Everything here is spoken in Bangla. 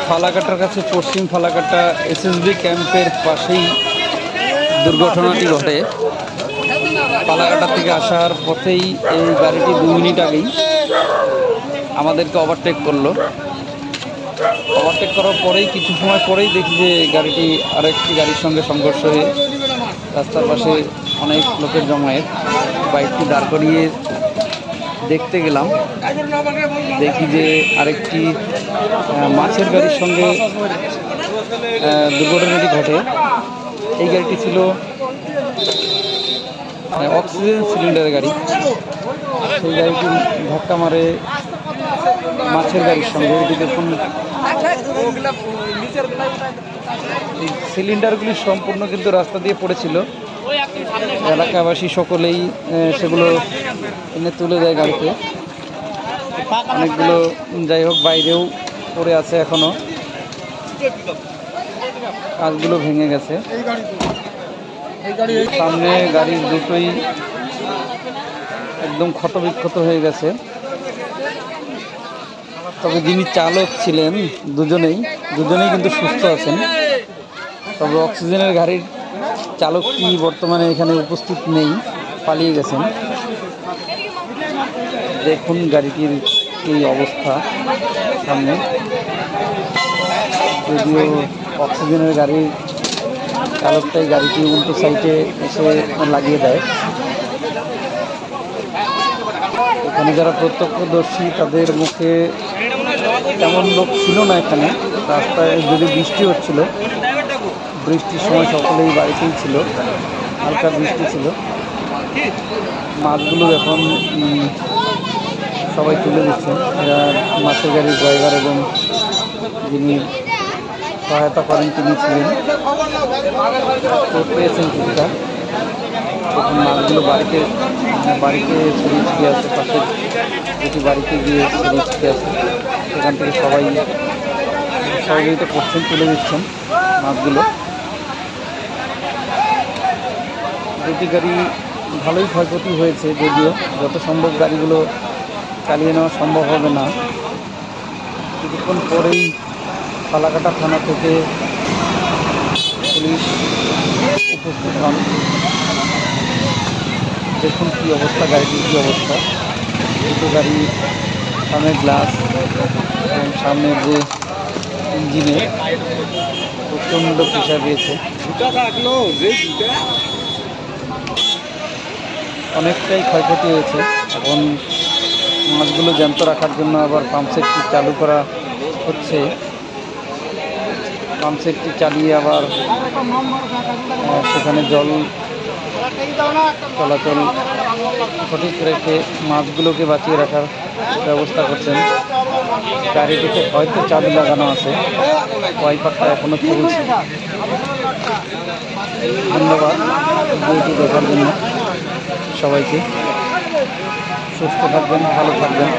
ফালাকাটার কাছে পশ্চিম ফালাকাটা এসএসবি ক্যাম্পের পাশেই দুর্ঘটনাটি ঘটে। ফালাকাটা থেকে আসার পথেই এই গাড়িটি 2 মিনিট আগেই আমাদেরকে ওভারটেক করলো। ওভারটেক করার পরেই কিছু সময় পরেই দেখি যে গাড়িটি আরেকটি গাড়ির সঙ্গে সংঘর্ষ হয়ে রাস্তার পাশে অনেক লোকের জমায়েত। বাইকটি দাঁড় করিয়ে দেখতে গেলাম, দেখি যে আরেকটি মাছের গাড়ির সঙ্গে দুর্ঘটনাটি ঘটে। এই গাড়িটি ছিল অক্সিজেন সিলিন্ডারের গাড়ি। সেই গাড়িটি ধাক্কা মারে মাছের গাড়ির সঙ্গে। এটি দেখুন, সিলিন্ডারগুলি সম্পূর্ণ কিন্তু রাস্তা দিয়ে পড়েছিল। এলাকাবাসী সকলেই সেগুলো এনে তুলে দেয় গাড়িতে। অনেকগুলো যাই হোক বাইরেও পড়ে আছে, এখনো কাজগুলো ভেঙে গেছে। সামনে গাড়ির দুটোই একদম ক্ষতবিক্ষত হয়ে গেছে। তবে যিনি চালক ছিলেন দুজনেই কিন্তু সুস্থ আছেন। তবে অক্সিজেনের গাড়ির চালকটি বর্তমানে এখানে উপস্থিত নেই, পালিয়ে গেছেন। দেখুন গাড়িটির এই অবস্থা সামনে। যদিও অক্সিজেনের গাড়ির চালকটাই গাড়িটি উল্টো সাইডে এসে লাগিয়ে দেয়। এখানে যারা প্রত্যক্ষদর্শী তাদের মুখে তেমন লোক ছিল না। এখানে রাস্তায় যদি বৃষ্টি হচ্ছিল, বৃষ্টির সময় সকলেই বাড়িতেই ছিল, হালকা বৃষ্টি ছিল। মাছগুলো এখন সবাই তুলে দিচ্ছেন। এরা মাছের গাড়ির ড্রাইভার এবং যিনি সহায়তা করেন তিনি ছিলেন, পেয়েছেন কিছুটা। তখন মাছগুলো বাড়িতে ছড়িয়ে ছিটিয়ে আছে, পাশে যেটি বাড়িতে গিয়ে ছড়িয়ে ছিটিয়ে আছে, সেখান থেকে সবাই সহযোগিতা করছেন, তুলে দিচ্ছেন মাছগুলো। দুটি গাড়ি ভালোই ক্ষয়ক্ষতি হয়েছে, যদিও যত সম্ভব গাড়িগুলো চালিয়ে নেওয়া সম্ভব হবে না। কিছুক্ষণ পরেই ফালাকাটা থানা থেকে পুলিশ উপস্থিত হন। দেখুন কী অবস্থা, গাড়িটির কী অবস্থা। দুটো গাড়ি সামনের গ্লাস এবং সামনের যে ইঞ্জিনে প্রচণ্ড প্রেশার পেয়েছে, অনেকটাই ক্ষয়ক্ষতি হয়েছে। এখন মাছগুলো জ্যান্ত রাখার জন্য আবার পাম্পসেটটি চালু করা হচ্ছে। পাম্পসেটটি চালিয়ে আবার সেখানে জল চলাচল সঠিক রেখে মাছগুলোকে বাঁচিয়ে রাখার ব্যবস্থা করছেন। গাড়িটিতে হয়তো চাবি লাগানো আছে, ওয়াইপারটা এখনও চলছে। ধন্যবাদ ভিডিওটি দেখার জন্য সবাইকে। সুস্থ থাকবেন, ভালো থাকবেন।